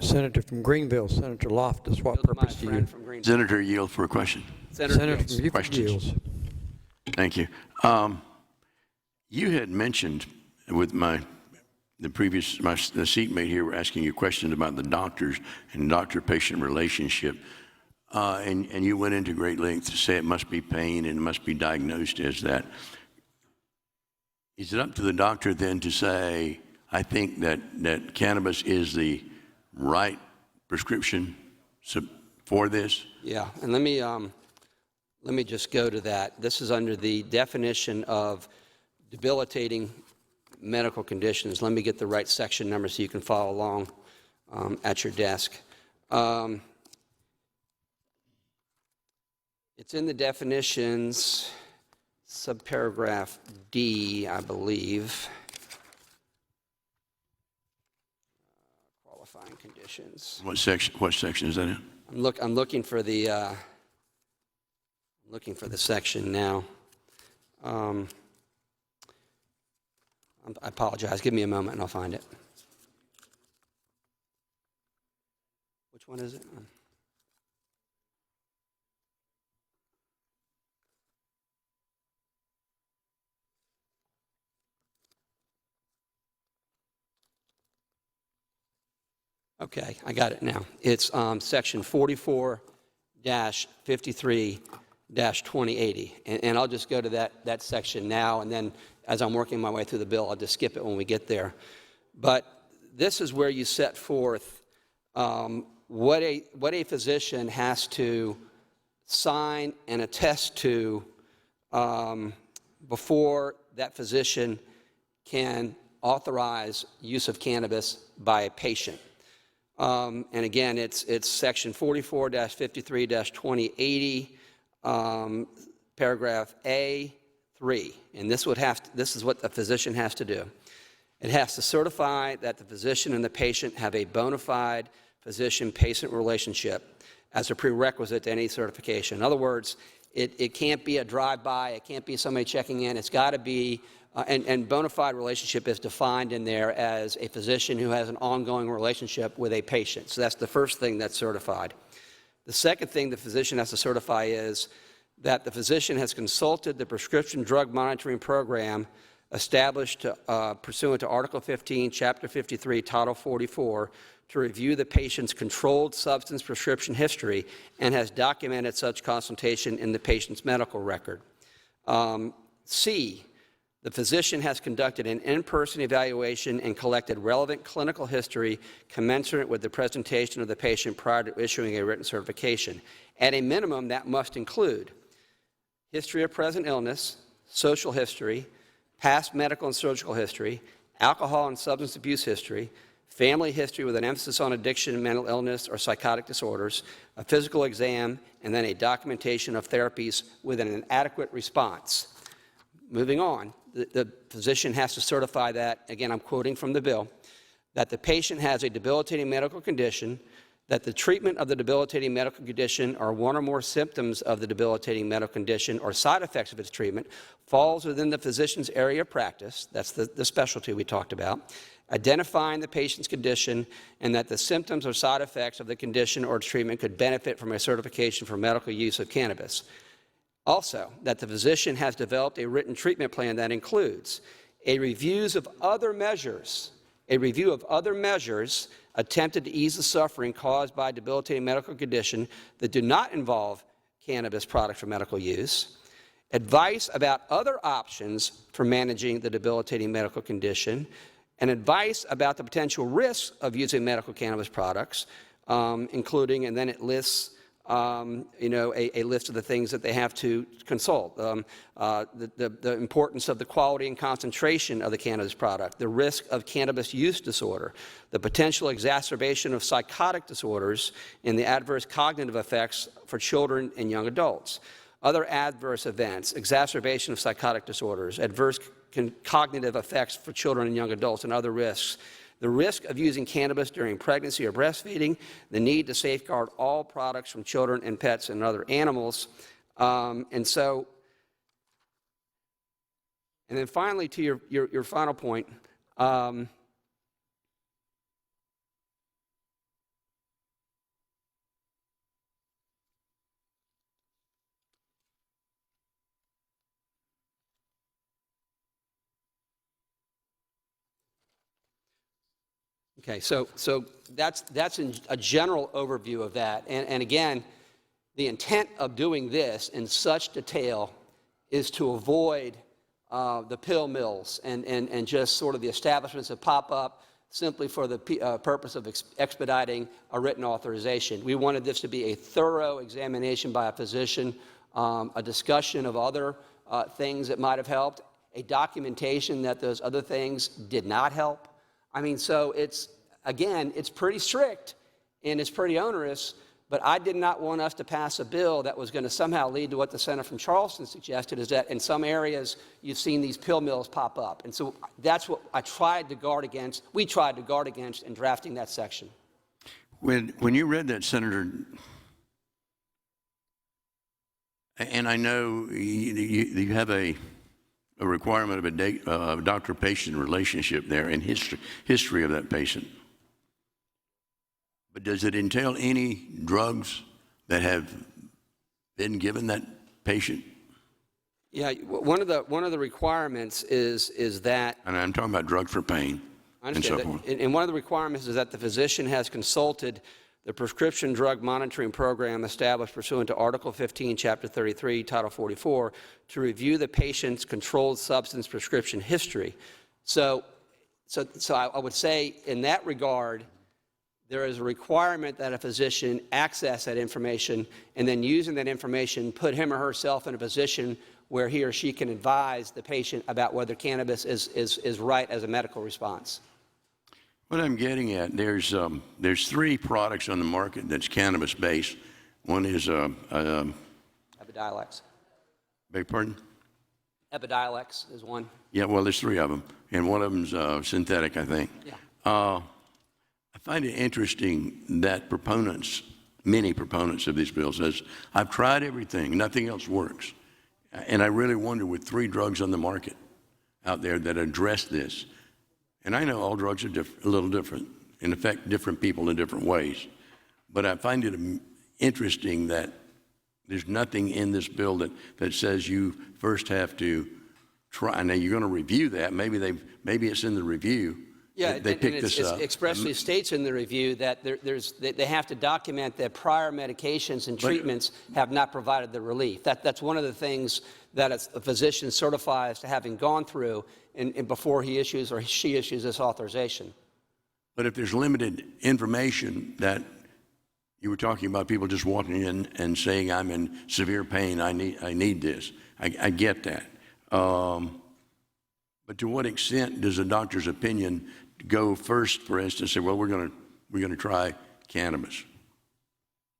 Senator from Greenville, Senator Loftis, what purpose do you? Senator, yield for a question. Senator from Greenville Questions. yields. Thank you. You had mentioned with the seatmate here were asking you questions about the doctors and doctor-patient relationship, and you went into great length to say it must be pain and it must be diagnosed as that. Is it up to the doctor then to say, I think that cannabis is the right prescription for this? Yeah, and let me just go to that. This is under the definition of debilitating medical conditions. Let me get the right section number so you can follow along at your desk. It's in the definitions, subparagraph D, I believe. Qualifying conditions. What section is that in? I'm looking for the section now. I apologize. Give me a moment and I'll find it. Which one is it? Okay, I got it now. It's section 44-53-2080. And I'll just go to that section now, and then as I'm working my way through the bill, I'll just skip it when we get there. But this is where you set forth what a physician has to sign and attest to before that physician can authorize use of cannabis by a patient. And again, it's section 44-53-2080, paragraph A3, and this is what the physician has to do. It has to certify that the physician and the patient have a bona fide physician-patient relationship as a prerequisite to any certification. In other words, it can't be a drive-by, it can't be somebody checking in, it's got to be and bona fide relationship is defined in there as a physician who has an ongoing relationship with a patient. So that's the first thing that's certified. The second thing the physician has to certify is that the physician has consulted the prescription drug monitoring program established pursuant to Article 15, Chapter 53, Title 44, to review the patient's controlled substance prescription history and has documented such consultation in the patient's medical record. C, the physician has conducted an in-person evaluation and collected relevant clinical history commensurate with the presentation of the patient prior to issuing a written certification. At a minimum, that must include history of present illness, social history, past medical and surgical history, alcohol and substance abuse history, family history with an emphasis on addiction, mental illness, or psychotic disorders, a physical exam, and then a documentation of therapies with an adequate response. Moving on, the physician has to certify that, again, I'm quoting from the bill, that the patient has a debilitating medical condition, that the treatment of the debilitating medical condition or one or more symptoms of the debilitating medical condition or side effects of its treatment falls within the physician's area of practice, that's the specialty we talked about, identifying the patient's condition, and that the symptoms or side effects of the condition or its treatment could benefit from a certification for medical use of cannabis. Also, that the physician has developed a written treatment plan that includes a review of other measures attempted to ease the suffering caused by a debilitating medical condition that do not involve cannabis products for medical use, advice about other options for managing the debilitating medical condition, and advice about the potential risks of using medical cannabis products, including, and then it lists a list of the things that they have to consult, the importance of the quality and concentration of the cannabis product, the risk of cannabis use disorder, the potential exacerbation of psychotic disorders, and the adverse cognitive effects for children and young adults. Other adverse events, exacerbation of psychotic disorders, adverse cognitive effects for children and young adults, and other risks. The risk of using cannabis during pregnancy or breastfeeding, the need to safeguard all products from children and pets and other animals. And then finally, to your final point, Okay, so that's a general overview of that. And again, the intent of doing this in such detail is to avoid the pill mills and just sort of the establishments that pop up simply for the purpose of expediting a written authorization. We wanted this to be a thorough examination by a physician, a discussion of other things that might have helped, a documentation that those other things did not help. I mean, so again, it's pretty strict and it's pretty onerous, but I did not want us to pass a bill that was going to somehow lead to what the senator from Charleston suggested, is that in some areas you've seen these pill mills pop up. And so that's what we tried to guard against in drafting that section. When you read that, Senator, and I know you have a requirement of a doctor-patient relationship there in history of that patient. But does it entail any drugs that have been given that patient? Yeah, one of the requirements is that, And I'm talking about drugs for pain and so forth. And one of the requirements is that the physician has consulted the prescription drug monitoring program established pursuant to Article 15, Chapter 33, Title 44, to review the patient's controlled substance prescription history. So I would say in that regard, there is a requirement that a physician access that information and then using that information put him or herself in a position where he or she can advise the patient about whether cannabis is right as a medical response. What I'm getting at, there's 3 products on the market that's cannabis-based. One is Epidiolex. Beg pardon? Epidiolex is one. Yeah, well, there's 3 of them, and one of them's synthetic, I think. Yeah. I find it interesting that many proponents of these bills says, I've tried everything, nothing else works. And I really wonder, with 3 drugs on the market out there that address this, and I know all drugs are a little different and affect different people in different ways, but I find it interesting that there's nothing in this bill that says you first have to try. Now, you're going to review that. Maybe it's in the review. Yeah, they picked this up. It expressly states in the review that they have to document that prior medications and treatments have not provided the relief. That's one of the things that a physician certifies to having gone through and before he issues or she issues this authorization. But if there's limited information that you were talking about, people just walking in and saying, I'm in severe pain, I need this. I get that. But to what extent does a doctor's opinion go first, for instance, say, well, we're going to try cannabis.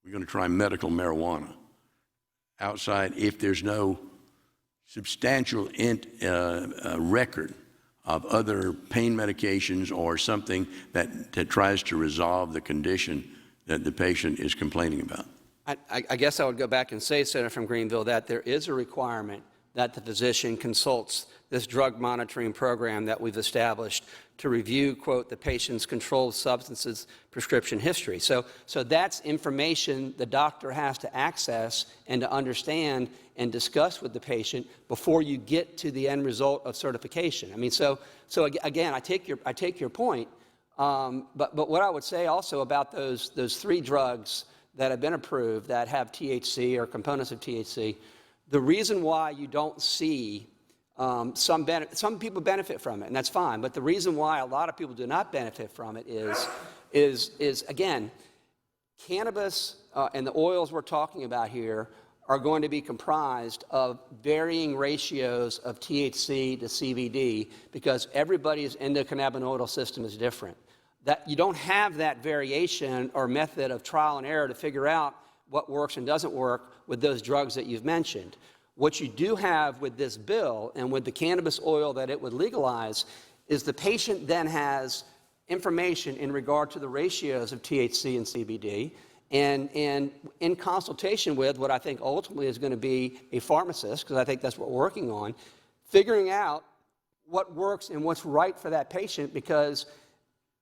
We're going to try medical marijuana outside if there's no substantial record of other pain medications or something that tries to resolve the condition that the patient is complaining about. I guess I would go back and say, Senator from Greenville, that there is a requirement that the physician consults this drug monitoring program that we've established to review, quote, the patient's controlled substances prescription history. So that's information the doctor has to access and to understand and discuss with the patient before you get to the end result of certification. I mean, so again, I take your point, but what I would say also about those 3 drugs that have been approved that have THC or components of THC, the reason why you don't see some people benefit from it, and that's fine. But the reason why a lot of people do not benefit from it is again, cannabis and the oils we're talking about here are going to be comprised of varying ratios of THC to CBD because everybody's endocannabinoidal system is different. That you don't have that variation or method of trial and error to figure out what works and doesn't work with those drugs that you've mentioned. What you do have with this bill and with the cannabis oil that it would legalize is the patient then has information in regard to the ratios of THC and CBD, and in consultation with what I think ultimately is going to be a pharmacist, because I think that's what we're working on, figuring out what works and what's right for that patient because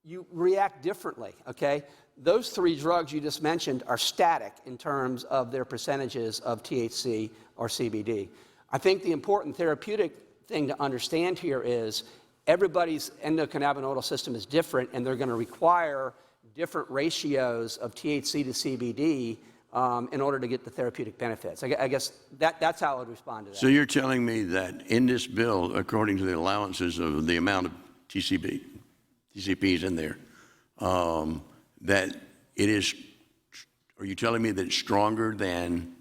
you react differently, okay? Those 3 drugs you just mentioned are static in terms of their percentages of THC or CBD. I think the important therapeutic thing to understand here is everybody's endocannabinoidal system is different, and they're going to require different ratios of THC to CBD in order to get the therapeutic benefits. I guess that's how I would respond to that. So you're telling me that in this bill, according to the allowances of the amount of TCPs in there, that it is, are you telling me that it's stronger than,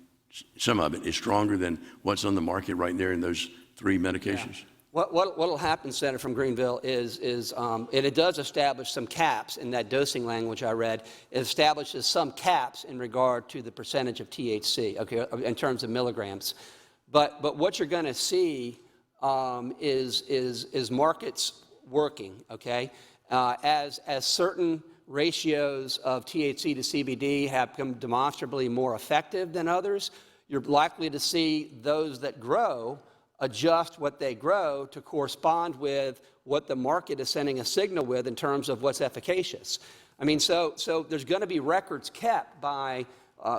some of it is stronger than what's on the market right there in those 3 medications? Yeah. What will happen, Senator from Greenville, is it does establish some caps in that dosing language I read. It establishes some caps in regard to the percentage of THC, okay, in terms of milligrams. But what you're going to see is markets working, okay, as certain ratios of THC to CBD have become demonstrably more effective than others. You're likely to see those that grow adjust what they grow to correspond with what the market is sending a signal with in terms of what's efficacious. I mean, so there's going to be records kept by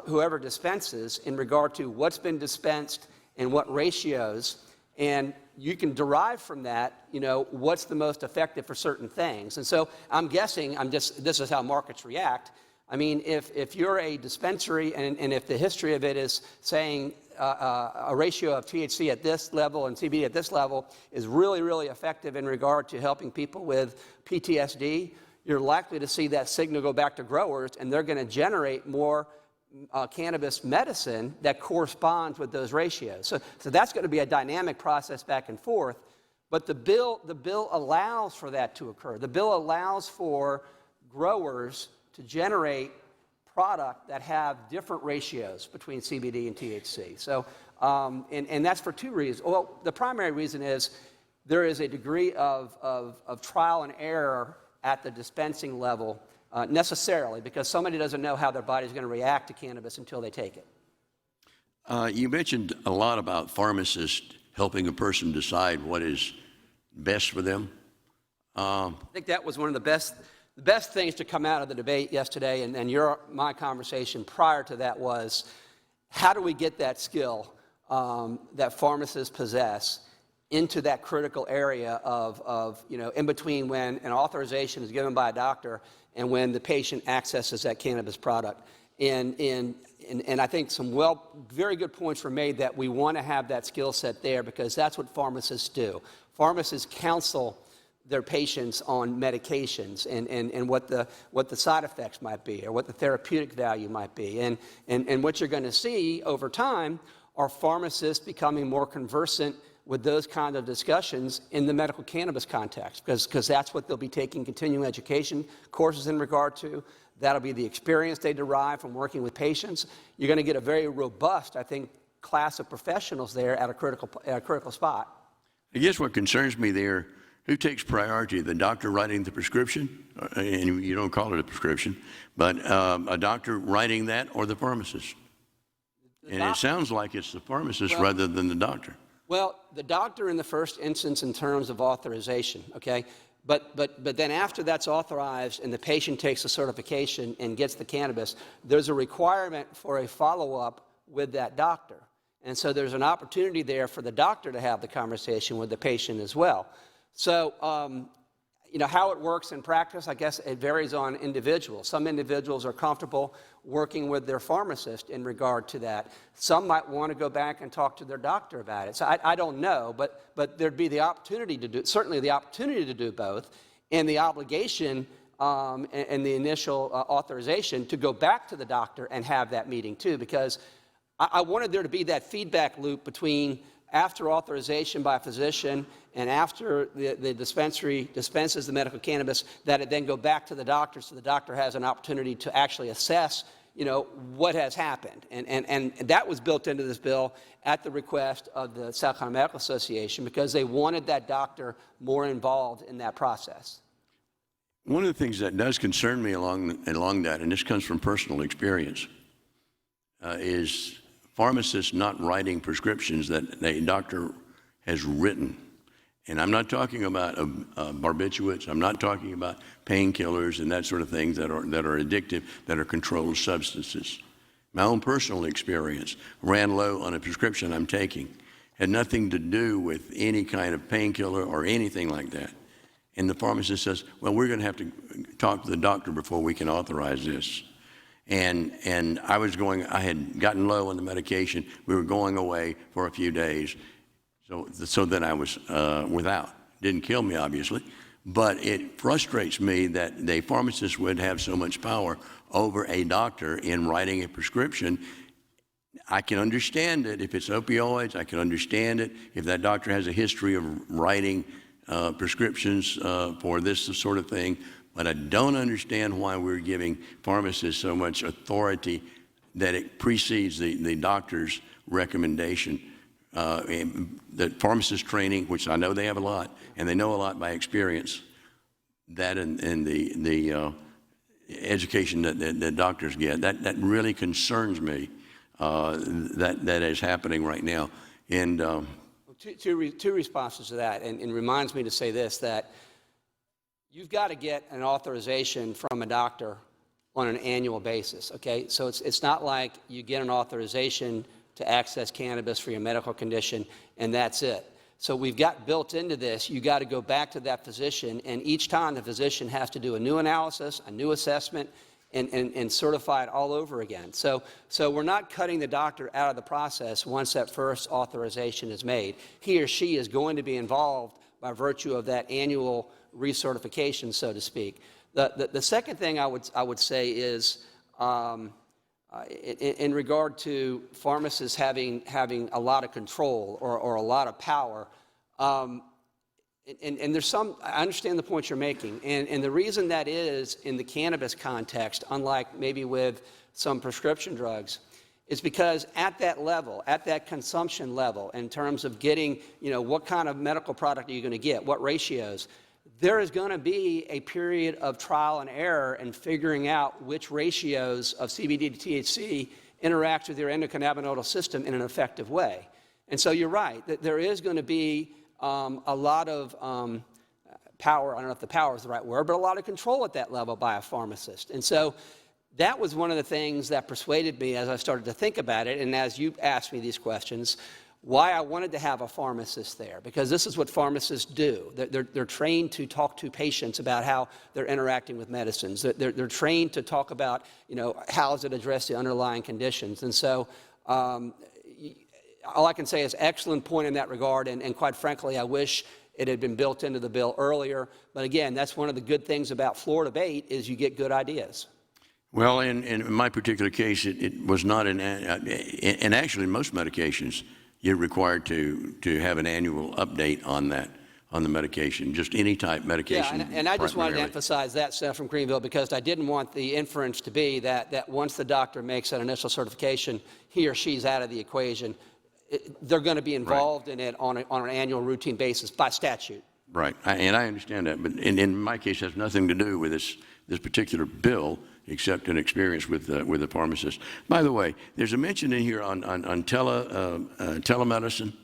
whoever dispenses in regard to what's been dispensed and what ratios, and you can derive from that, you know, what's the most effective for certain things. And so I'm guessing, this is how markets react. I mean, if you're a dispensary and if the history of it is saying a ratio of THC at this level and CBD at this level is really, really effective in regard to helping people with PTSD, you're likely to see that signal go back to growers, and they're going to generate more cannabis medicine that corresponds with those ratios. So that's going to be a dynamic process back and forth. But the bill allows for that to occur. The bill allows for growers to generate product that have different ratios between CBD and THC. So, and that's for 2 reasons. Well, the primary reason is there is a degree of trial and error at the dispensing level necessarily, because somebody doesn't know how their body's going to react to cannabis until they take it. You mentioned a lot about pharmacists helping a person decide what is best for them. I think that was one of the best things to come out of the debate yesterday, and my conversation prior to that was, how do we get that skill that pharmacists possess into that critical area of you know, in between when an authorization is given by a doctor and when the patient accesses that cannabis product. And I think some very good points were made that we want to have that skill set there, because that's what pharmacists do. Pharmacists counsel their patients on medications and what the side effects might be, or what the therapeutic value might be. And what you're going to see over time are pharmacists becoming more conversant with those kind of discussions in the medical cannabis context, because that's what they'll be taking continuing education courses in regard to. That'll be the experience they derive from working with patients. You're going to get a very robust, I think, class of professionals there at a critical spot. I guess what concerns me there, who takes priority, the doctor writing the prescription, and you don't call it a prescription, but a doctor writing that, or the pharmacist? And it sounds like it's the pharmacist rather than the doctor. Well, the doctor in the first instance in terms of authorization, okay? But then after that's authorized and the patient takes the certification and gets the cannabis, there's a requirement for a follow-up with that doctor. And so there's an opportunity there for the doctor to have the conversation with the patient as well. So, you know, how it works in practice, I guess it varies on individuals. Some individuals are comfortable working with their pharmacist in regard to that. Some might want to go back and talk to their doctor about it. So I don't know, but there'd be the opportunity to do, certainly the opportunity to do both, and the obligation and the initial authorization to go back to the doctor and have that meeting too, because I wanted there to be that feedback loop between after authorization by a physician and after the dispensary dispenses the medical cannabis, that it then go back to the doctor, so the doctor has an opportunity to actually assess, you know, what has happened. And that was built into this bill at the request of the South Carolina Medical Association, because they wanted that doctor more involved in that process. One of the things that does concern me along that, and this comes from personal experience, is pharmacists not writing prescriptions that a doctor has written. And I'm not talking about barbiturates. I'm not talking about painkillers and that sort of things that are addictive, that are controlled substances. My own personal experience, ran low on a prescription I'm taking, had nothing to do with any kind of painkiller or anything like that. And the pharmacist says, well, we're going to have to talk to the doctor before we can authorize this. And I had gotten low on the medication. We were going away for a few days. So then I was without. Didn't kill me, obviously. But it frustrates me that the pharmacist would have so much power over a doctor in writing a prescription. I can understand it if it's opioids. I can understand it if that doctor has a history of writing prescriptions for this sort of thing. But I don't understand why we're giving pharmacists so much authority that it precedes the doctor's recommendation. The pharmacist training, which I know they have a lot, and they know a lot by experience, that and the education that doctors get, that really concerns me, that is happening right now. And two responses to that, and reminds me to say this, that you've got to get an authorization from a doctor on an annual basis, okay? So it's not like you get an authorization to access cannabis for your medical condition and that's it. So we've got built into this, you got to go back to that physician, and each time the physician has to do a new analysis, a new assessment, and certify it all over again. So we're not cutting the doctor out of the process once that first authorization is made. He or she is going to be involved by virtue of that annual recertification, so to speak. The second thing I would say is, in regard to pharmacists having a lot of control or a lot of power, and there's some, I understand the point you're making, and the reason that is in the cannabis context, unlike maybe with some prescription drugs, is because at that level, at that consumption level, in terms of getting, what kind of medical product are you going to get, what ratios, there is going to be a period of trial and error in figuring out which ratios of CBD to THC interact with your endocannabinoidal system in an effective way. And so you're right, that there is going to be a lot of power, I don't know if the power is the right word, but a lot of control at that level by a pharmacist. And so that was one of the things that persuaded me as I started to think about it, and as you asked me these questions, why I wanted to have a pharmacist there, because this is what pharmacists do. They're trained to talk to patients about how they're interacting with medicines. They're trained to talk about, how does it address the underlying conditions. And so all I can say is excellent point in that regard, and quite frankly, I wish it had been built into the bill earlier. But again, that's one of the good things about floor debate is you get good ideas. Well, in my particular case, it was not and actually in most medications, you're required to have an annual update on that, on the medication, just any type medication. Yeah, and I just wanted to emphasize that, Senator from Greenville, because I didn't want the inference to be that once the doctor makes that initial certification, he or she's out of the equation. They're going to be involved in it on an annual routine basis by statute. Right, and I understand that, but in my case, it has nothing to do with this particular bill, except an experience with the pharmacist. By the way, there's a mention in here on telemedicine.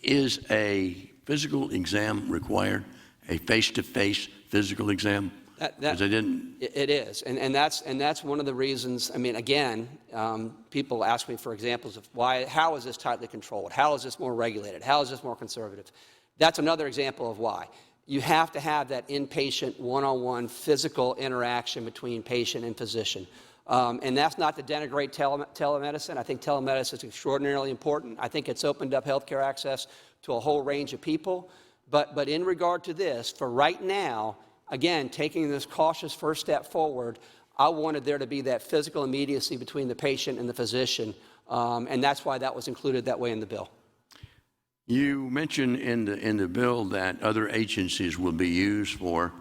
Is a physical exam required? A face-to-face physical exam? It is, and that's one of the reasons. I mean, again, people ask me for examples of how is this tightly controlled? How is this more regulated? How is this more conservative? That's another example of why. You have to have that inpatient, one-on-one physical interaction between patient and physician. And that's not to denigrate telemedicine. I think telemedicine is extraordinarily important. I think it's opened up healthcare access to a whole range of people. But in regard to this, for right now, again, taking this cautious first step forward, I wanted there to be that physical immediacy between the patient and the physician. And that's why that was included that way in the bill. You mentioned in the bill that other agencies will be used for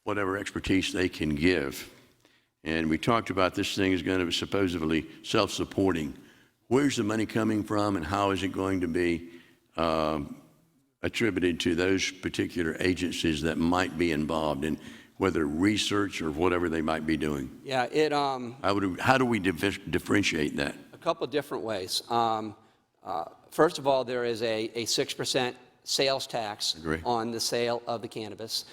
whatever expertise they can give. And we talked about this thing is going to be supposedly self-supporting. Where's the money coming from, and how is it going to be attributed to those particular agencies that might be involved in whether research or whatever they might be doing? Yeah, how do we differentiate that? A couple different ways. First of all, there is a 6% sales tax on the sale of the cannabis.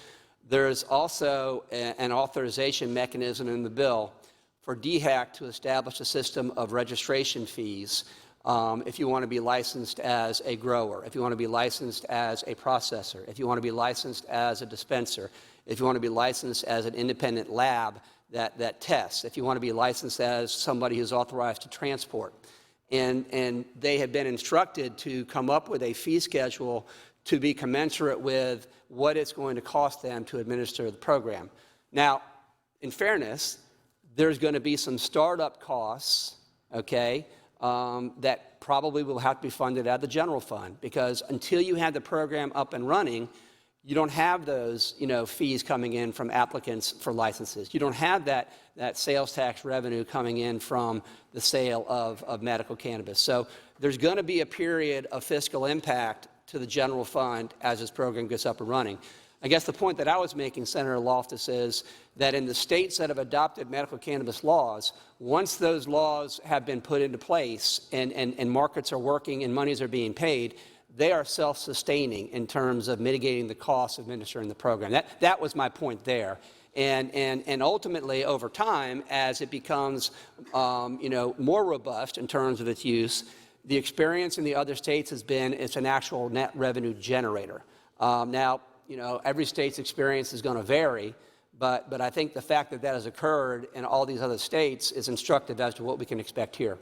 There's also an authorization mechanism in the bill for DHAC to establish a system of registration fees if you want to be licensed as a grower, if you want to be licensed as a processor, if you want to be licensed as a dispenser, if you want to be licensed as an independent lab that tests, if you want to be licensed as somebody who's authorized to transport. And they have been instructed to come up with a fee schedule to be commensurate with what it's going to cost them to administer the program. Now, in fairness, there's going to be some startup costs, okay, that probably will have to be funded out of the general fund, because until you have the program up and running, you don't have those, fees coming in from applicants for licenses. You don't have that sales tax revenue coming in from the sale of medical cannabis. So there's going to be a period of fiscal impact to the general fund as this program gets up and running. I guess the point that I was making, Senator Loftis, is that in the states that have adopted medical cannabis laws, once those laws have been put into place and markets are working and monies are being paid, they are self-sustaining in terms of mitigating the costs of administering the program. That was my point there. And ultimately, over time, as it becomes more robust in terms of its use, the experience in the other states has been it's an actual net revenue generator. Now, every state's experience is going to vary, but I think the fact that has occurred in all these other states is instructive as to what we can expect here.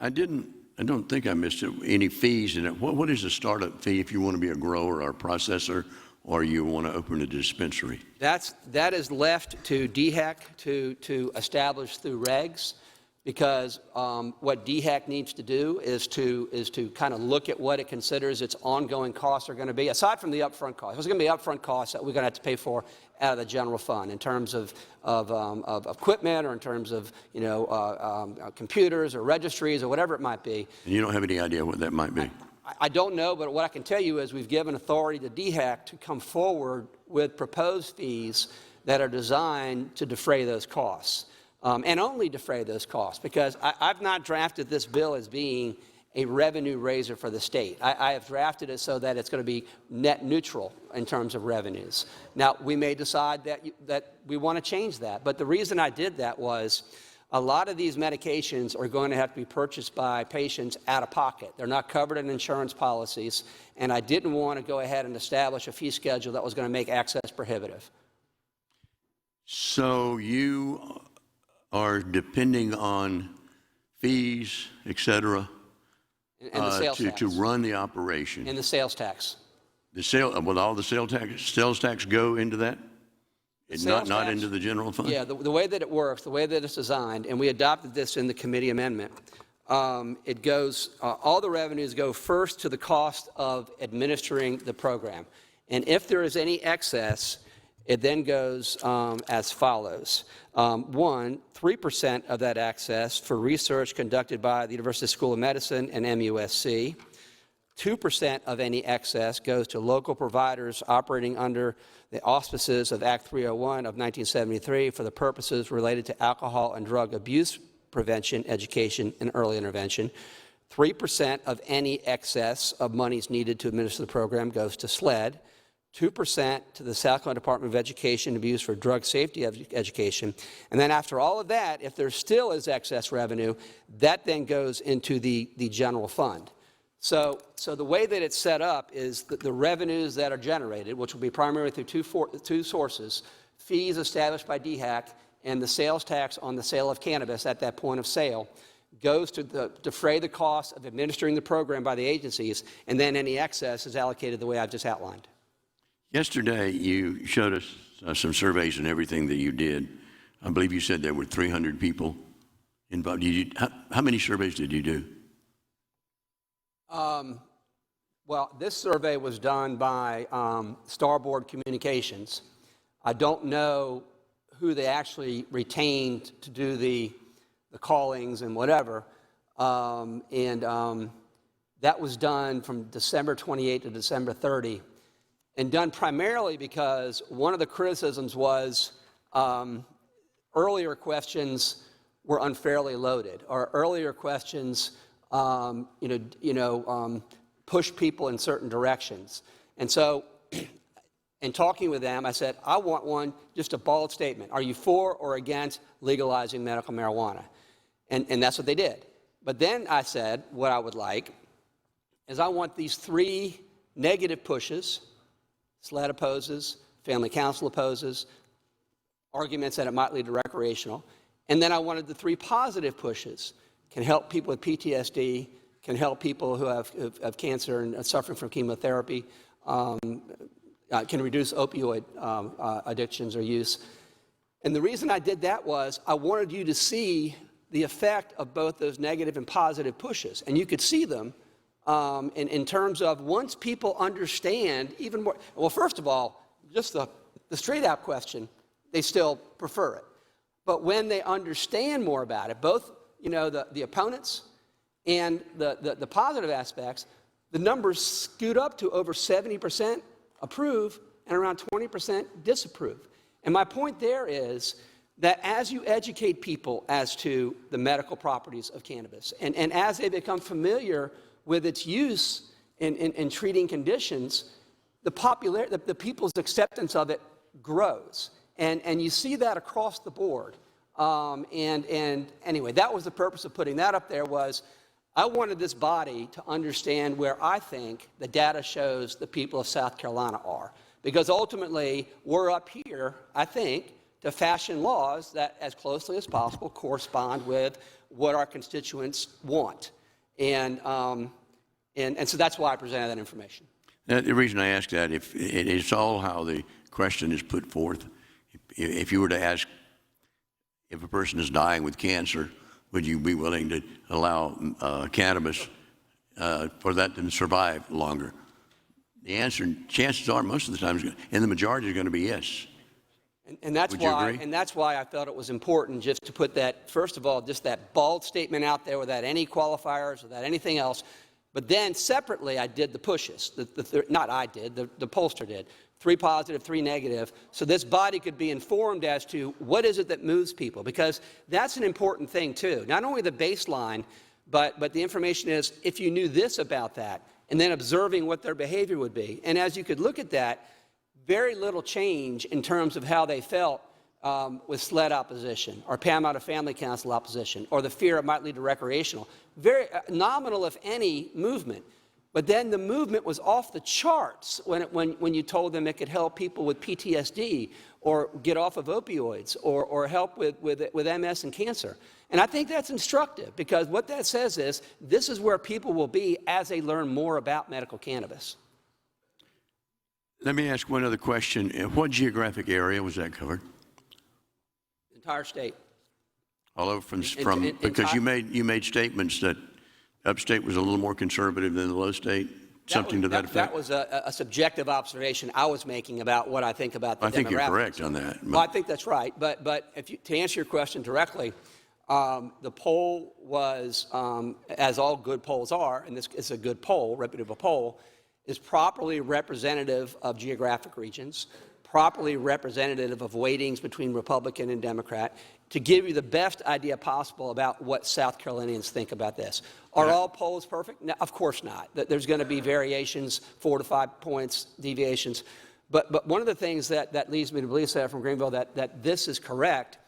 I don't think I missed it. Any fees in it? What is the startup fee if you want to be a grower or a processor, or you want to open a dispensary? That is left to DHEC to establish through regs, because what DHEC needs to do is to kind of look at what it considers its ongoing costs are going to be, aside from the upfront costs. There's going to be upfront costs that we're going to have to pay for out of the general fund in terms of equipment, or in terms of computers or registries or whatever it might be. And you don't have any idea what that might be? I don't know, but what I can tell you is we've given authority to DHEC to come forward with proposed fees that are designed to defray those costs. And only defray those costs, because I've not drafted this bill as being a revenue raiser for the state. I have drafted it so that it's going to be net neutral in terms of revenues. Now, we may decide that we want to change that, but the reason I did that was a lot of these medications are going to have to be purchased by patients out of pocket. They're not covered in insurance policies, and I didn't want to go ahead and establish a fee schedule that was going to make access prohibitive. So you are depending on fees, et cetera, and the sales tax. to run the operation. And the sales tax. Will all the sales tax go into that? Not into the general fund? Yeah, the way that it works, the way that it's designed, and we adopted this in the committee amendment, it goes, all the revenues go first to the cost of administering the program. And if there is any excess, it then goes as follows. 3% of that access for research conducted by the University School of Medicine and MUSC. 2% of any excess goes to local providers operating under the auspices of Act 301 of 1973 for the purposes related to alcohol and drug abuse prevention, education, and early intervention. 3% of any excess of monies needed to administer the program goes to SLED. 2% to the South Carolina Department of Education to be used for drug safety education. And then after all of that, if there still is excess revenue, that then goes into the general fund. So the way that it's set up is that the revenues that are generated, which will be primarily through two sources, fees established by DHEC and the sales tax on the sale of cannabis at that point of sale, goes to defray the cost of administering the program by the agencies, and then any excess is allocated the way I've just outlined. Yesterday, you showed us some surveys and everything that you did. I believe you said there were 300 people involved. How many surveys did you do? Well, this survey was done by Starboard Communications. I don't know who they actually retained to do the callings and whatever. That was done from December 28 to December 30. And done primarily because one of the criticisms was earlier questions were unfairly loaded, or earlier questions push people in certain directions. And so in talking with them, I said, I want just a bold statement. Are you for or against legalizing medical marijuana? And that's what they did. But then I said what I would like is I want these 3 negative pushes, SLED opposes, family council opposes, arguments that it might lead to recreational, and then I wanted the 3 positive pushes, can help people with PTSD, can help people who have cancer and suffering from chemotherapy, can reduce opioid addictions or use. And the reason I did that was I wanted you to see the effect of both those negative and positive pushes. And you could see them in terms of once people understand even more. Well, first of all, just the straight out question, they still prefer it. But when they understand more about it, both the opponents and the positive aspects, the numbers scoot up to over 70% approve and around 20% disapprove. And my point there is that as you educate people as to the medical properties of cannabis, and as they become familiar with its use in treating conditions, the people's acceptance of it grows. And you see that across the board. And anyway, that was the purpose of putting that up there, was I wanted this body to understand where I think the data shows the people of South Carolina are. Because ultimately, we're up here, I think, to fashion laws that, as closely as possible, correspond with what our constituents want. And so that's why I presented that information. The reason I ask that, if it is all how the question is put forth. If you were to ask if a person is dying with cancer, would you be willing to allow cannabis for that to survive longer? The answer, chances are, most of the time, and the majority are going to be yes. And that's why I felt it was important just to put that, first of all, just that bald statement out there without any qualifiers, without anything else. But then separately, I did the pushes. Not I did, the pollster did. 3 positive, 3 negative, so this body could be informed as to what is it that moves people, because that's an important thing too. Not only the baseline, but the information is if you knew this about that, and then observing what their behavior would be. And as you could look at that, very little change in terms of how they felt with SLED opposition, or PAM out of family council opposition, or the fear it might lead to recreational. Very nominal, if any, movement. But then the movement was off the charts when you told them it could help people with PTSD, or get off of opioids, or help with MS and cancer. And I think that's instructive, because what that says is this is where people will be as they learn more about medical cannabis. Let me ask one other question. What geographic area was that covered? The entire state. All over because you made statements that upstate was a little more conservative than the low state, something to that effect? That was a subjective observation I was making about what I think about the demographics. I think you're correct on that. Well, I think that's right. But to answer your question directly, the poll was, as all good polls are, and this is a good poll, reputable poll, is properly representative of geographic regions, properly representative of weightings between Republican and Democrat, to give you the best idea possible about what South Carolinians think about this. Are all polls perfect? No, of course not. There's going to be variations, 4 to 5 points, deviations. But one of the things that leads me to believe, Senator from Greenville, that this is correct,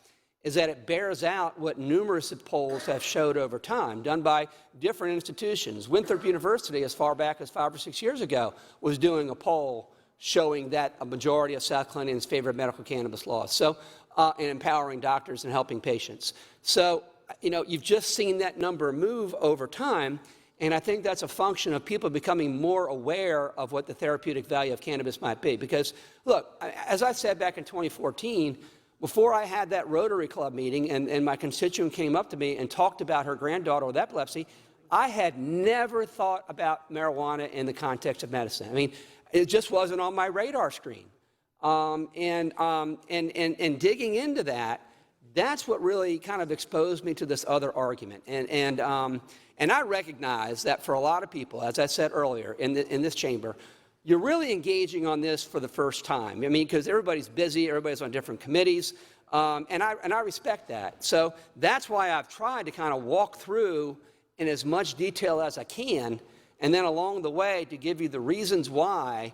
is that it bears out what numerous polls have showed over time, done by different institutions. Winthrop University, as far back as 5 or 6 years ago, was doing a poll showing that a majority of South Carolinians favor medical cannabis laws, so and empowering doctors and helping patients. So, you've just seen that number move over time, and I think that's a function of people becoming more aware of what the therapeutic value of cannabis might be. Because, look, as I said back in 2014, before I had that Rotary Club meeting and my constituent came up to me and talked about her granddaughter with epilepsy, I had never thought about marijuana in the context of medicine. I mean, it just wasn't on my radar screen. And digging into that, that's what really kind of exposed me to this other argument. And I recognize that for a lot of people, as I said earlier in this chamber, you're really engaging on this for the first time. I mean, because everybody's busy, everybody's on different committees, and I respect that. So that's why I've tried to kind of walk through in as much detail as I can, and then along the way to give you the reasons why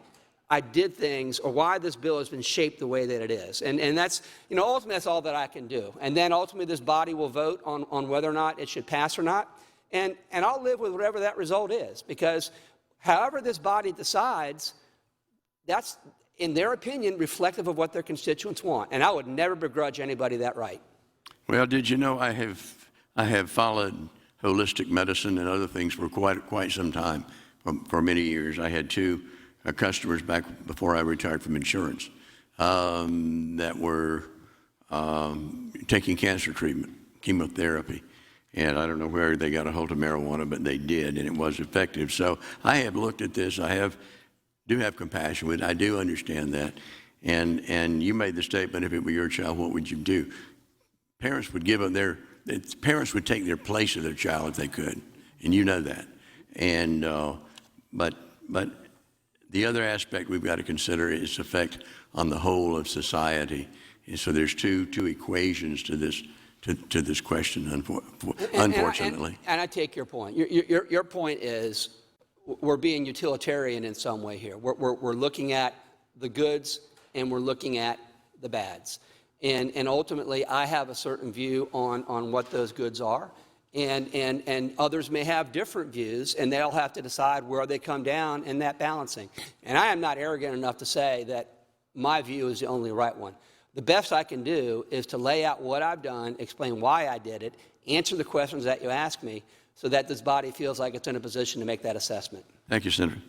I did things, or why this bill has been shaped the way that it is. And that's, ultimately that's all that I can do. And then ultimately this body will vote on whether or not it should pass or not. and I'll live with whatever that result is, because however this body decides, that's, in their opinion, reflective of what their constituents want. And I would never begrudge anybody that right. Well, did you know I have followed holistic medicine and other things for quite some time, for many years. I had two customers back before I retired from insurance that were taking cancer treatment, chemotherapy. And I don't know where they got a hold of marijuana, but they did, and it was effective. So I have looked at this. I do have compassion with it. I do understand that. And you made the statement, if it were your child, what would you do? Parents would give them parents would take their place of their child if they could, and you know that. And but the other aspect we've got to consider is its effect on the whole of society. And so there's two equations to this question, unfortunately. And I take your point. Your point is we're being utilitarian in some way here. We're looking at the goods and we're looking at the bads. And ultimately, I have a certain view on what those goods are. And others may have different views, and they'll have to decide where they come down in that balancing. And I am not arrogant enough to say that my view is the only right one. The best I can do is to lay out what I've done, explain why I did it, answer the questions that you ask me, so that this body feels like it's in a position to make that assessment. Thank you, Senator.